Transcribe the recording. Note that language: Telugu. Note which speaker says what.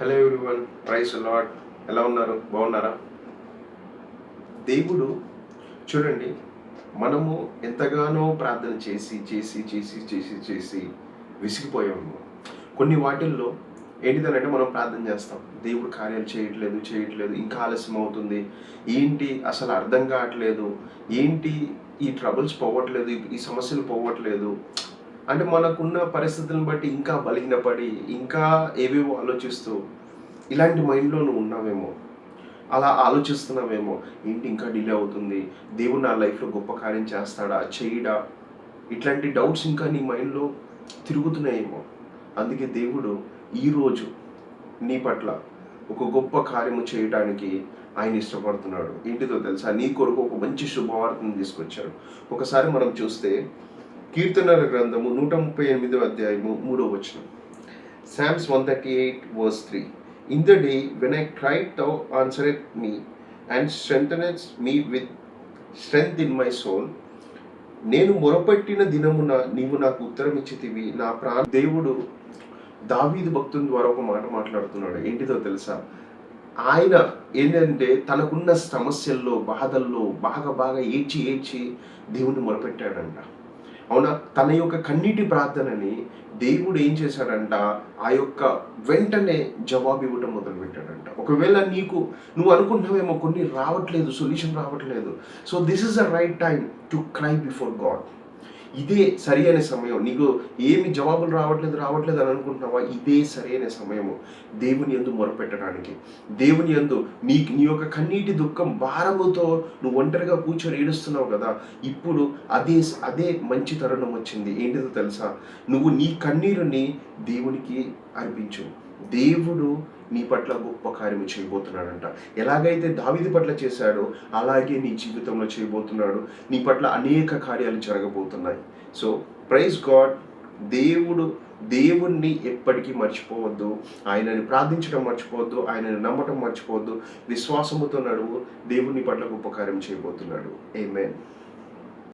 Speaker 1: Hello everyone, praise lord. ఎలా ఉన్నారు? బాగున్నారా? దేవుడు చూడండి, మనము ఎంతగానో ప్రార్థన చేసి చేసి చేసి చేసి చేసి విసిగిపోయాము. కొన్ని వాటిల్లో ఏంటిదనంటే మనం ప్రార్థన చేస్తాం, దేవుడు కార్యాలు చేయట్లేదు చేయట్లేదు, ఇంకా ఆలస్యం అవుతుంది, ఏంటి అసలు అర్థం కావట్లేదు, ఏంటి ఈ ట్రబుల్స్ పోవట్లేదు, ఈ సమస్యలు పోవట్లేదు అంటే మనకున్న పరిస్థితులను బట్టి ఇంకా బలహీనపడి ఇంకా ఏవేవో ఆలోచిస్తూ ఇలాంటి మైండ్లో నువ్వు ఉన్నావేమో, అలా ఆలోచిస్తున్నావేమో. ఏంటి ఇంకా డిలే అవుతుంది, దేవుడు నా లైఫ్లో గొప్ప కార్యం చేస్తాడా చేయడా, ఇట్లాంటి డౌట్స్ ఇంకా నీ మైండ్లో తిరుగుతున్నాయేమో. అందుకే దేవుడు ఈరోజు నీ పట్ల ఒక గొప్ప కార్యము చేయడానికి ఆయన ఇష్టపడుతున్నాడు. ఏంటిదో తెలుసా? నీ కొరకు ఒక మంచి శుభవార్తను తీసుకొచ్చాడు. ఒకసారి మనం చూస్తే కీర్తనల గ్రంథము 138 అధ్యాయము 3వ వచనం. Psalms 138 verse 3. In the day when I cried, thou answeredst me and strengthenedst me with strength in my soul. నేను మొరపెట్టిన దినమున నీవు నాకు ఉత్తరం ఇచ్చితివి, నా దేవుడు దావీదు భక్తుని ద్వారా ఒక మాట మాట్లాడుతున్నాడు. ఏంటిదో తెలుసా? ఆయన ఏంటంటే తనకున్న సమస్యల్లో బాధల్లో బాగా ఏడ్చి ఏడ్చి దేవుని మొరపెట్టాడంట. అవునా? తన యొక్క కన్నీటి ప్రార్థనని దేవుడు ఏం చేశాడంట, ఆ యొక్క వెంటనే జవాబు ఇవ్వటం మొదలుపెట్టాడంట. ఒకవేళ నువ్వు అనుకుంటున్నావేమో కొన్ని రావట్లేదు, సొల్యూషన్ రావట్లేదు. So this is the right time to cry before God. ఇదే సరి అయిన సమయం. నీకు ఏమి జవాబులు రావట్లేదు అని అనుకుంటున్నావా? ఇదే సరైన సమయము దేవుని యందు మొరపెట్టడానికి. దేవుని యందు నీ యొక్క కన్నీటి దుఃఖం భారముతో నువ్వు ఒంటరిగా కూర్చొని ఏడుస్తున్నావు కదా, ఇప్పుడు అదే మంచి తరుణం వచ్చింది. ఏంటిదో తెలుసా? నువ్వు నీ కన్నీరుని దేవునికి అర్పించు. దేవుడు నీ పట్ల గొప్ప కార్యము చేయబోతున్నాడంట. ఎలాగైతే దావీదు పట్ల చేశాడో అలాగే నీ జీవితంలో చేయబోతున్నాడు. నీ పట్ల అనేక కార్యాలు జరగబోతున్నాయి. So praise God. దేవుణ్ణి ఎప్పటికీ మర్చిపోవద్దు. ఆయనని ప్రార్థించడం మర్చిపోవద్దు, ఆయనని నమ్మటం మర్చిపోవద్దు. విశ్వాసముతో నడువు. దేవుని పట్ల గొప్ప కార్యం చేయబోతున్నాడు. ఆమేన్.